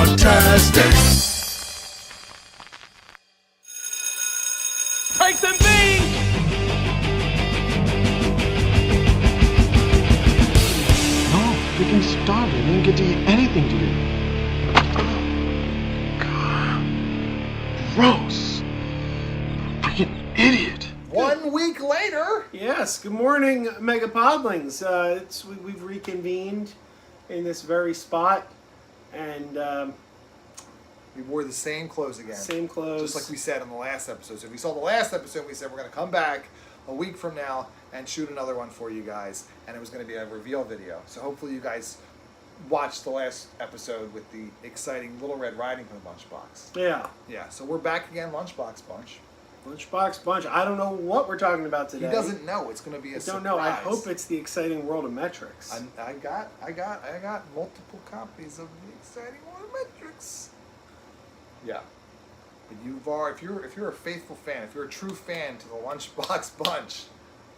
Autistic. Take them beans! No, freaking starving. I didn't get to eat anything today. God. Gross. Freaking idiot. 1 week later. Yes, good morning, Megapodlings. We've reconvened in this very spot, and We wore the same clothes again. same clothes. Just like we said in the last episode. So if you saw the last episode, we said we're going to come back a week from now and shoot another one for you guys. And it was going to be a reveal video. So hopefully you guys watched the last episode with the exciting Little Red Riding Hood Lunchbox. Yeah, Yeah, so we're back again, Lunchbox Bunch. Lunchbox Bunch. I don't know what we're talking about today. He doesn't know. It's going to be a I surprise. don't know. I hope it's the exciting world of metrics. I got multiple copies of the exciting world of metrics. Yeah. If you're a faithful fan, if you're a true fan to the Lunchbox Bunch,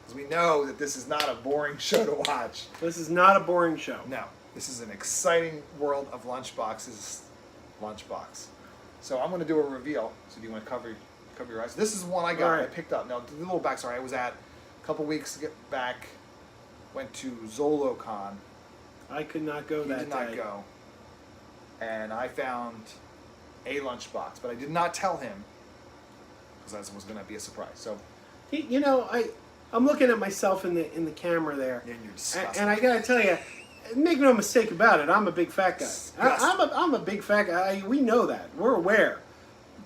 because we know that this is not a boring show to watch. This is not a boring show. No, this is an exciting world of Lunchbox's Lunchbox. So I'm going to do a reveal. So do you want to cover your eyes? This is one I got. All right. I picked up. Now, the little backstory. I was at a couple weeks to get back. Went to ZoloCon. I could not go He that did not day. go. And I found a lunchbox, but I did not tell him because that was going to be a surprise. So, I'm looking at myself in the camera there, and you're disgusting. and I gotta tell you, make no mistake about it. I'm a big fat guy. Disgusting. I'm a big fat guy. We know that. We're aware.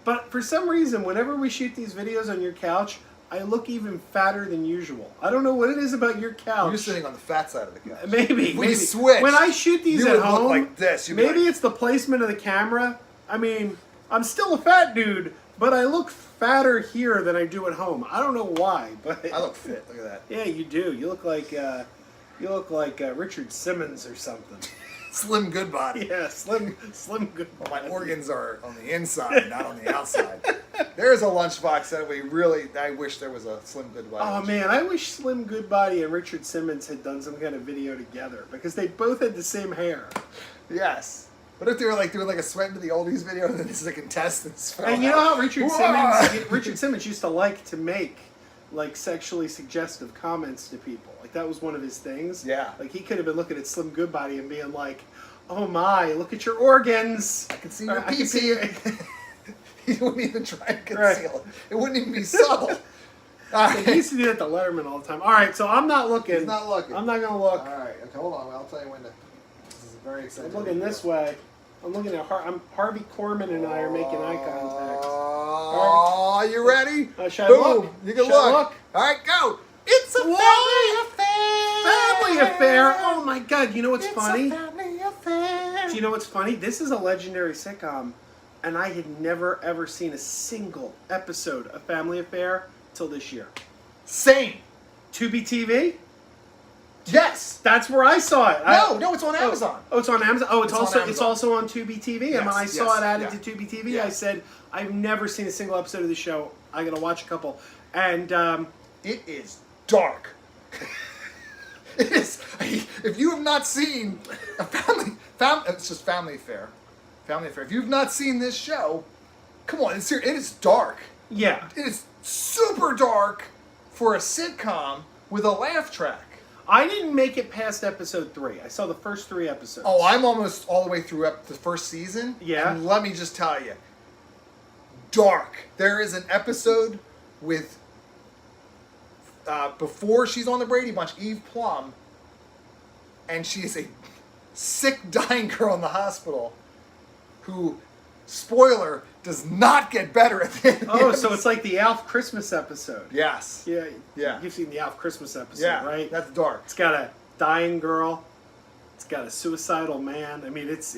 But for some reason, whenever we shoot these videos on your couch, I look even fatter than usual. I don't know what it is about your couch. You're sitting on the fat side of the couch. Maybe. We switch. When I shoot these You at would look home, like this. You'd be maybe like- it's the placement of the camera. I mean, I'm still a fat dude, but I look fatter here than I do at home. I don't know why, but I look fit. Look at that. yeah, you do. You look like Richard Simmons or something. Slim good body. Yeah, slim good. Well, my organs are on the inside, not on the outside. There's a lunchbox that I wish there was a Slim Goodbody. Oh man, I wish Slim Goodbody and Richard Simmons had done some kind of video together because they both had the same hair. Yes. What if they were like doing like a Sweat into the Oldies video and then this is the contestants fell And you out? know how Richard Whoa! Richard Simmons used to like to make like sexually suggestive comments to people. Like that was one of his things. Yeah. Like he could have been looking at Slim Goodbody and being like, "Oh my, look at your organs. I can see your I can see PP. He wouldn't even try to conceal Right. it. It wouldn't even be subtle. All right. He used to do that to Letterman all the time. All right, so I'm not looking. He's not looking. I'm not gonna look. All right. Okay, hold on. I'll tell you when to. This is very exciting. I'm looking this way. I'm looking at Harvey Korman and I are making eye contact. Oh, you ready? Should I Boom. look? You can Should I look. look? All right, go. It's a Family affair. Oh my God! You know what's funny? family affair. Do you know what's funny? This is a legendary sitcom, and I had never ever seen a single episode of Family Affair till this year. Same. Tubi TV? Yes. That's where I saw it. No, it's on Amazon. Oh, it's on Amazon. Oh, it's It's on also Amazon. it's also on Tubi TV. And when I Yes, saw yes, it added yeah. to Tubi TV, Yeah. I said I've never seen a single episode of the show. I gotta watch a couple. And It is dark. It is. If you have not seen a it's just Family Affair. Family Affair. If you've not seen this show, come on, it is dark. yeah, It is super dark for a sitcom with a laugh track. I didn't make it past episode 3. I saw the first 3 episodes. Oh, I'm almost all the way through up the first season. Yeah. And let me just tell you, dark. There is an episode with before she's on the Brady Bunch, Eve Plum, and she is a sick, dying girl in the hospital who, spoiler, does not get better at the end. Oh, so it's like the Alf Christmas episode. Yes. Yeah. Yeah. You've seen the Alf Christmas episode, Yeah, right? that's dark. It's got a dying girl. It's got a suicidal man. I mean, it's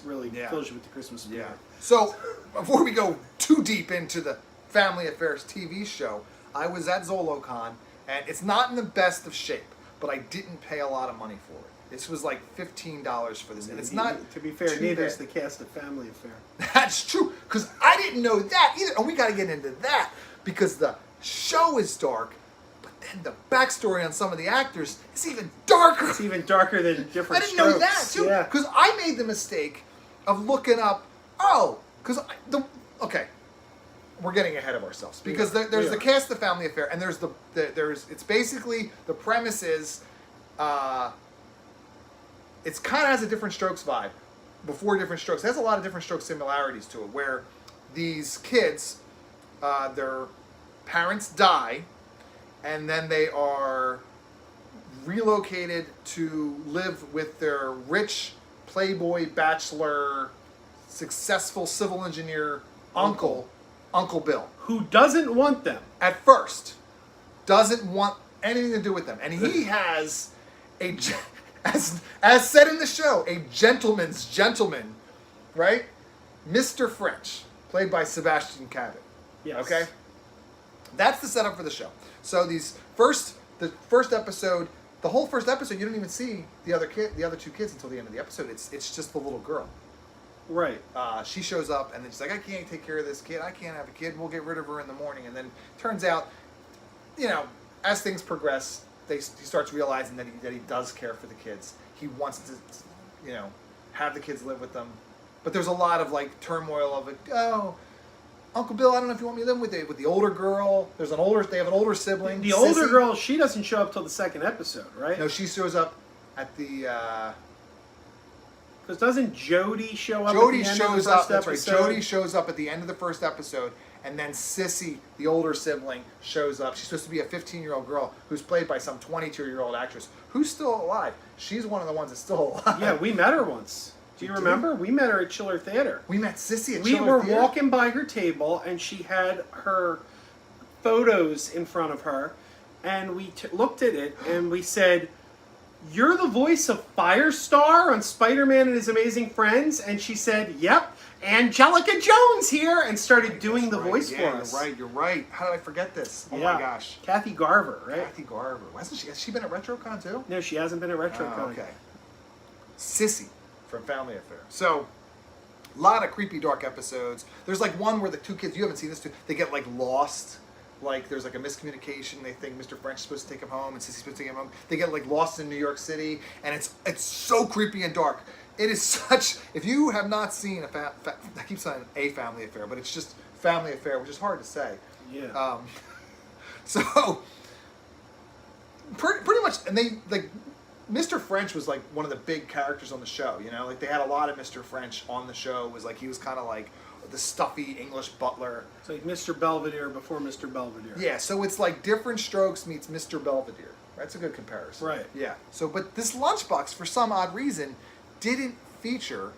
really Yeah. fills you with the Christmas spirit. Yeah. So, before we go too deep into the Family Affairs TV show, I was at ZoloCon, and it's not in the best of shape, but I didn't pay a lot of money for it. This was like $15 for this, and it's not. To be fair, too neither is bad. the cast of Family Affair. That's true, because I didn't know that either, and we got to get into that because the show is dark, but then the backstory on some of the actors is even darker. It's even darker than different I didn't know that Strokes. too, Yeah. because I made the mistake of looking up. Okay, we're getting ahead of ourselves because there's the cast of Family Affair, and there's it's basically the premise is, it's kind of has a Different Strokes vibe. Before Different Strokes, it has a lot of Different Strokes similarities to it, where these kids, their parents die, and then they are relocated to live with their rich playboy bachelor, successful civil engineer Uncle Bill, who doesn't want them at first, doesn't want anything to do with them, and he has as said in the show, a gentleman's gentleman, right? Mr. French, played by Sebastian Cabot. Yes. Okay? That's the setup for the show. So the first episode, the whole first episode, you don't even see the other two kids until the end of the episode. It's just the little girl. Right. She shows up, and then she's like, I can't take care of this kid. I can't have a kid. We'll get rid of her in the morning. And then turns out, as things progress, he starts realizing that he does care for the kids. He wants to, have the kids live with them. But there's a lot of turmoil of Uncle Bill, I don't know if you want me to live with the older girl. They have an older sibling. The older girl, she doesn't show up till the second episode, right? No, she shows up at the. Because doesn't Jody show up? Jody at the end shows of the up. first That's right. episode? Jody shows up at the end of the first episode, and then Sissy, the older sibling, shows up. She's supposed to be a 15-year-old girl who's played by some 22-year-old actress who's still alive. She's one of the ones that's still alive. Yeah, we met her once. Do you remember? We met her at Chiller Theater. We met Sissy at Chiller We were Theater? walking by her table, and she had her photos in front of her, and we looked at it, and we said, "You're the voice of Firestar on Spider-Man and His Amazing Friends?" And she said, "Yep, Angelica Jones here," and started doing the voice for us. You're right. How did I forget this? Oh Yeah. my gosh. Kathy Garver, right? Kathy Garver. Has she been at RetroCon too? No, she hasn't been at RetroCon. Oh, okay. Sissy from Family Affair. So, a lot of creepy, dark episodes. There's one where the two kids, you haven't seen this too, they get lost. There's a miscommunication. They think Mr. French is supposed to take him home and Sissy's supposed to take him home. They get lost in New York City, and it's so creepy and dark. It is such. If you have not seen I keep saying a Family Affair, but it's just Family Affair, which is hard to say. Yeah. So pretty much, and they Mr. French was one of the big characters on the show. They had a lot of Mr. French on the show. It was he was kind of the stuffy English butler. It's like Mr. Belvedere before Mr. Belvedere. Yeah, so it's Different Strokes meets Mr. Belvedere. That's a good comparison. Right. Yeah. So, but this Lunchbox, for some odd reason, didn't feature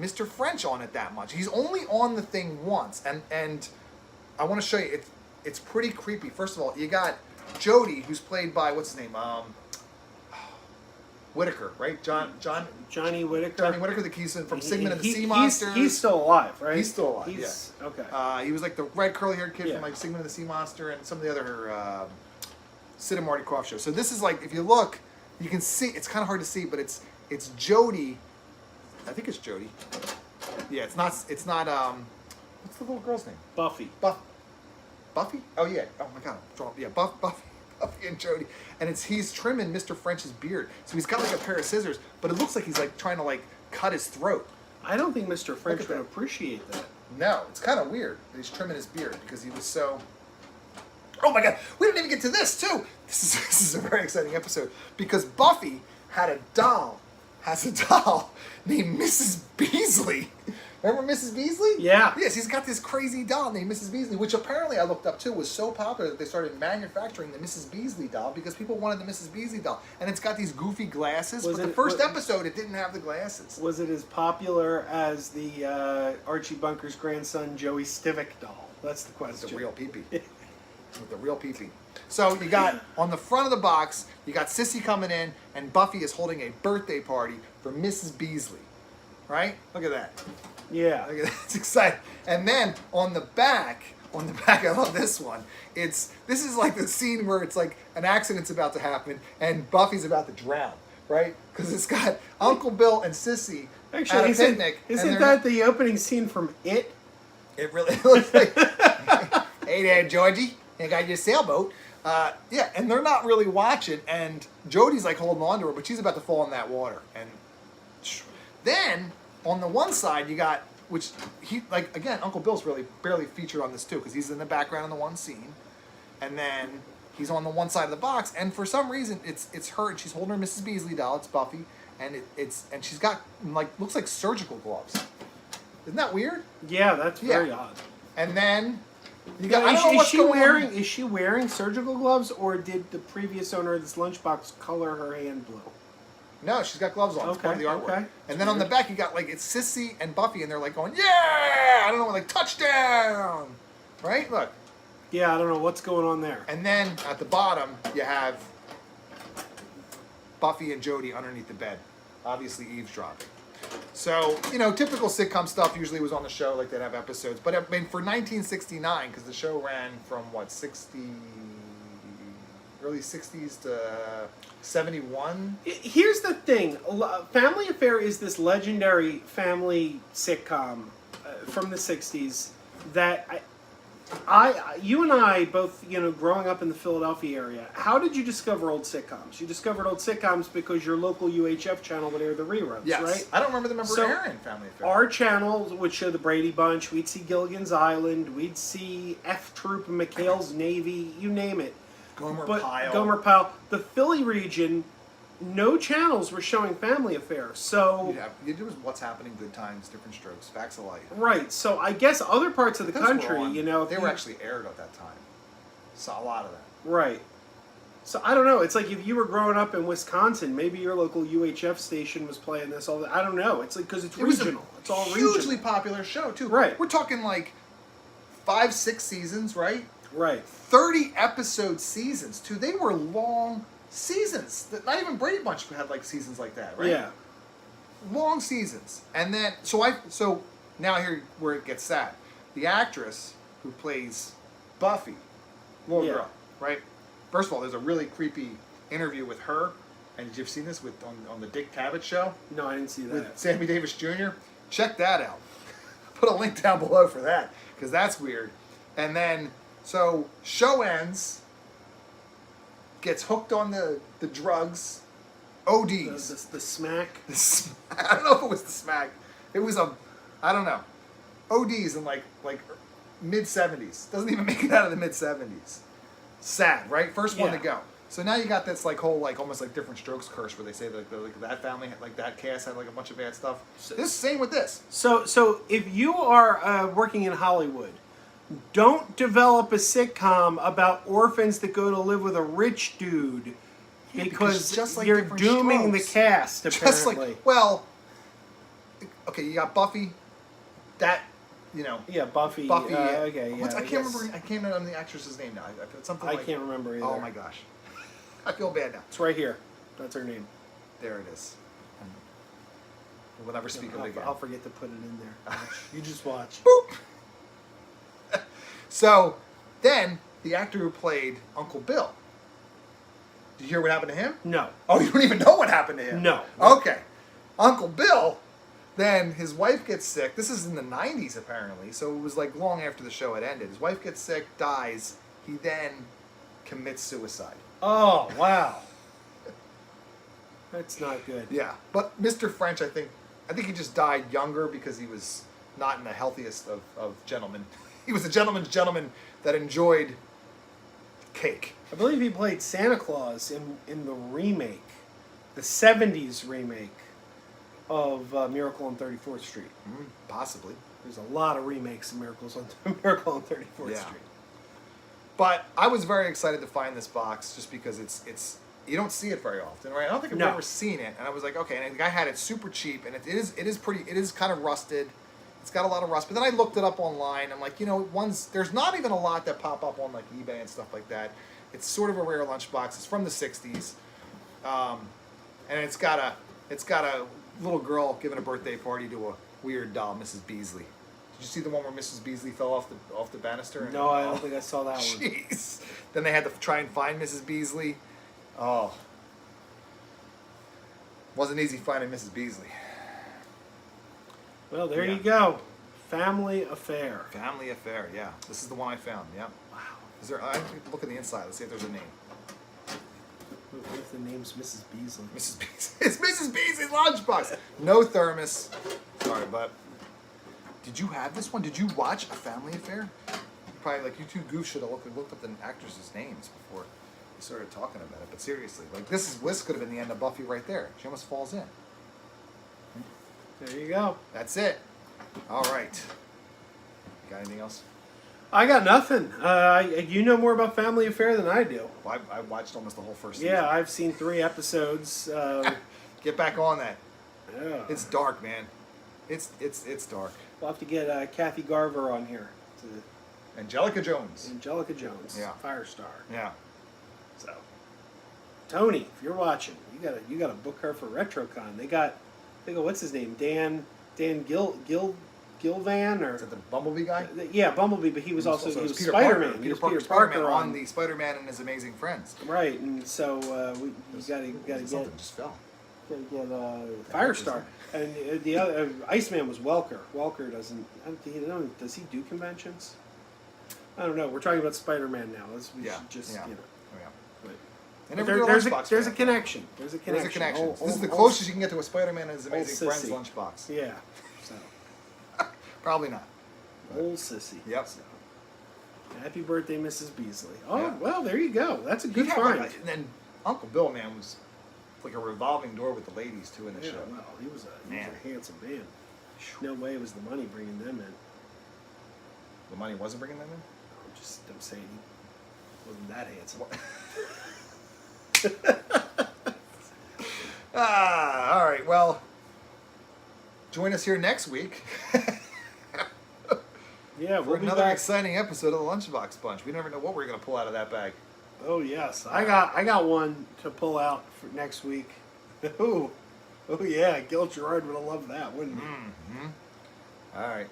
Mr. French on it that much. He's only on the thing once, and I want to show you. It's pretty creepy. First of all, you got Jody, who's played by what's his name? Whitaker, right? Johnny Whitaker. Johnny Whitaker, the keys from Sigmund and the Sea Monsters. He's still alive, right? He's still alive. Okay. He was the red curly-haired kid Yeah. from Sigmund and the Sea Monster and some of the other Sid and Marty Krofft shows. So this is if you look, you can see. It's kind of hard to see, but it's Jody. I think it's Jody. Yeah, it's not. What's the little girl's name? Buffy. Buffy? Oh yeah. Oh my God. Yeah, Buffy and Jody, and he's trimming Mr. French's beard. So he's got a pair of scissors, but it looks like he's trying to cut his throat. I don't think Mr. French would that. appreciate that. No, it's kind of weird that he's trimming his beard because he was so. Oh my God, we didn't even get to this too. This is a very exciting episode because Buffy has a doll named Mrs. Beasley. Remember Mrs. Beasley? Yeah. Yes, he's got this crazy doll named Mrs. Beasley, which apparently I looked up too was so popular that they started manufacturing the Mrs. Beasley doll because people wanted the Mrs. Beasley doll. And it's got these goofy glasses, but the first episode it didn't have the glasses. Was it as popular as the Archie Bunker's grandson Joey Stivic doll? That's the question. With the real pee-pee. With the real pee-pee. So you got, on the front of the box, you got Sissy coming in, and Buffy is holding a birthday party for Mrs. Beasley. Right? Look at that. Yeah. Look at that. It's exciting. And then on the back, I love this one. This is the scene where it's an accident's about to happen, and Buffy's about to drown. Right? Because it's got Uncle Bill and Sissy at a picnic. Isn't that the opening scene from It? It really looks like, hey there, Georgie. You got your sailboat. Yeah, and they're not really watching, and Jody's holding on to her, but she's about to fall in that water. And then on the one side you got, which he like again, Uncle Bill's really barely featured on this too because he's in the background in the one scene, and then he's on the one side of the box, and for some reason it's her, and she's holding her Mrs. Beasley doll. It's Buffy, and and she's got like looks like surgical gloves. Isn't that weird? Yeah, that's very odd. And then you Now, got. I don't know what's going on. Is she wearing surgical gloves, or did the previous owner of this lunchbox color her hand blue? No, she's got gloves on. It's part of the artwork. Okay. And then on the back, you got like it's Sissy and Buffy, and they're like going, yeah! I don't know, like touchdown, right? Look. Yeah, I don't know what's going on there. And then at the bottom, you have Buffy and Jody underneath the bed, obviously eavesdropping. So, you know, typical sitcom stuff usually was on the show, like they'd have episodes. But I mean, for 1969, because the show ran from what, early 60s to 71? Here's the thing. Family Affair is this legendary family sitcom from the 60s that you and I both, you know, growing up in the Philadelphia area, how did you discover old sitcoms? You discovered old sitcoms because your local UHF channel would air the reruns, Yes. right? I don't remember the number airing Family Affair. Our channel would show the Brady Bunch, we'd see Gilligan's Island, we'd see F Troop and McHale's Navy, you name it. Gomer Pyle. The Philly region, no channels were showing Family Affair. So it was What's Happening, Good Times, Different Strokes, Facts of Life. Right. So I guess other parts of the country, you know, they were actually aired at that time. Saw a lot of that. Right. So I don't know. It's like if you were growing up in Wisconsin, maybe your local UHF station was playing this all. I don't know. It's like because it's regional. It's all regional. Hugely popular show too. Right. We're talking like 5-6 seasons, right? Right. 30 episode seasons too. They were long seasons. Not even Brady Bunch had like seasons like that, right? Yeah. Long seasons. And then so now here where it gets sad. The actress who plays Buffy, little girl, right? First of all, there's a really creepy interview with her. And did you have seen this on the Dick Cavett show? No, I didn't see that. With Sammy Davis Jr. Check that out. Put a link down below for that because that's weird. And then so show ends. Gets hooked on the drugs, ODs. The smack. I don't know if it was the smack. It was I don't know. ODs in like mid-70s. Doesn't even make it out of the mid-70s. Sad, right? First one to go. So now you got this like whole like almost like Different Strokes curse where they say like that family like that cast had like a bunch of bad stuff. This same with this. So if you are working in Hollywood, don't develop a sitcom about orphans that go to live with a rich dude because just like you're Different dooming Strokes. the cast, apparently. Just like, well, okay, you got Buffy, that, you know. Yeah, Buffy. Buffy, okay, yeah. I can't remember the actress's name now. Something I like, can't remember either. Oh my gosh. I feel bad now. It's right here. That's her name. There it is. We'll never speak of it again. I'll forget to put it in there. You just watch. Boop! So, then, the actor who played Uncle Bill. Did you hear what happened to him? No. Oh, you don't even know what happened to him? No. Okay. Uncle Bill, then his wife gets sick. This is in the 90s, apparently, so it was like long after the show had ended. His wife gets sick, dies. He then commits suicide. Oh, wow. That's not good. Yeah. But Mr. French, I think he just died younger because he was not in the healthiest of gentlemen. He was a gentleman's gentleman that enjoyed cake. I believe he played Santa Claus in the remake, the 70s remake of Miracle on 34th Street. Possibly. There's a lot of remakes of Miracle on 34th Street. But I was very excited to find this box just because it's you don't see it very often, right? I don't think I've ever seen it, and I was like, okay. And the guy had it super cheap, and it is kind of rusted. It's got a lot of rust. But then I looked it up online. I'm like, you know, there's not even a lot that pop up on like eBay and stuff like that. It's sort of a rare lunchbox. It's from the 60s, and it's got a little girl giving a birthday party to a weird doll, Mrs. Beasley. Did you see the one where Mrs. Beasley fell off the banister? No, I don't think I saw that one. Jeez. Then they had to try and find Mrs. Beasley. Oh. Wasn't easy finding Mrs. Beasley. Well, there you go. Family Affair. Family Affair, yeah. This is the one I found, yeah. Wow. I have to look at the inside. Let's see if there's a name. What if the name's Mrs. Beasley? Mrs. Beasley. It's Mrs. Beasley's lunchbox. No thermos. Sorry, but did you have this one? Did you watch A Family Affair? Probably like you two goofs should have looked up the actresses' names before we started talking about it. But seriously, like this could have been the end of Buffy right there. She almost falls in. There you go. That's it. All right. Got anything else? I got nothing. You know more about Family Affair than I do. Well, I watched almost the whole first season. Yeah, I've seen 3 episodes. Get back on that. Yeah. It's dark, man. It's dark. We'll have to get Kathy Garver on here. Angelica Jones. Angelica Jones. Yeah. Firestar. Yeah. So, Tony, if you're watching, you gotta book her for RetroCon. They got what's his name? Dan Gilvan or Is that the Bumblebee guy? Yeah, Bumblebee, but he was also Peter Spider-Man. Parker. He was Peter Peter Parker Parker on the Spider-Man and His Amazing Friends. Right, and so you gotta get Something just fell. Firestar, and the other Iceman was Welker. Welker doesn't does he do conventions? I don't know. We're talking about Spider-Man now. Should just yeah. you know. Oh, yeah. But And there's a Lunchbox connection. There's a There's connection. a connection. Old- This is the old- closest you can get to a Spider-Man and His Amazing old Friends sissy. lunchbox. Yeah. So Probably not. old sissy. Yep. So, happy birthday, Mrs. Beasley. Oh Yeah. well, there you go. That's a good Yeah, find. and then Uncle Bill, man, was like a revolving door with the ladies too in the Yeah, show. well, he was a Man. handsome man. No way it was the money bringing them in. The money wasn't bringing them in. I'm saying he wasn't that handsome. All right. Well, join us here next week Yeah, for we'll be another back. exciting episode of the Lunchbox Bunch. We never know what we're going to pull out of that bag. Oh yes, I got one to pull out for next week. Oh yeah, Gil Gerard would have loved that, wouldn't he? Mm-hmm. All right.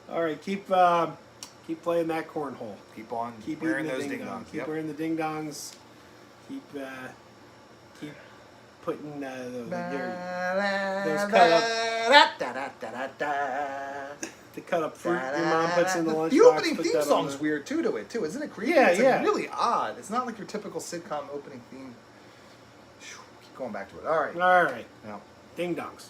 All right, keep playing that cornhole. Keep on Keep wearing eating those the ding ding dongs. dongs. Keep wearing the ding dongs. Keep putting those the cut up fruit your mom puts in the lunchbox. The opening put theme that on song's the- weird too to it too, isn't it? Creepy. Yeah, It's yeah. like really odd. It's not like your typical sitcom opening theme. Keep going back to it. All right. All right, Now, ding dongs.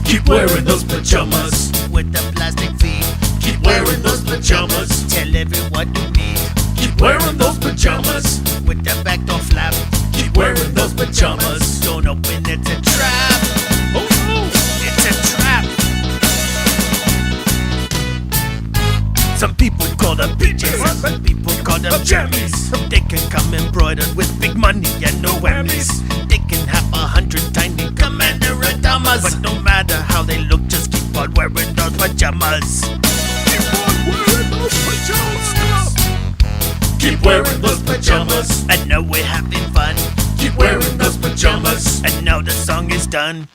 Keep wearing those pajamas with the plastic feet. Keep wearing those pajamas. Tell everyone to meet. Keep wearing those pajamas with the back door flap. Keep wearing those pajamas. Don't open, it's a trap. Oh no, it's a trap. Some people call them PJs, some people call them jammies. They can come embroidered with big money and no whammies. They can have 100 tiny commander Adamas, but no matter how they look, just keep on wearing those pajamas. Keep on wearing those pajamas. Keep wearing those pajamas. And now we're having fun. Keep wearing those pajamas. And now the song is done.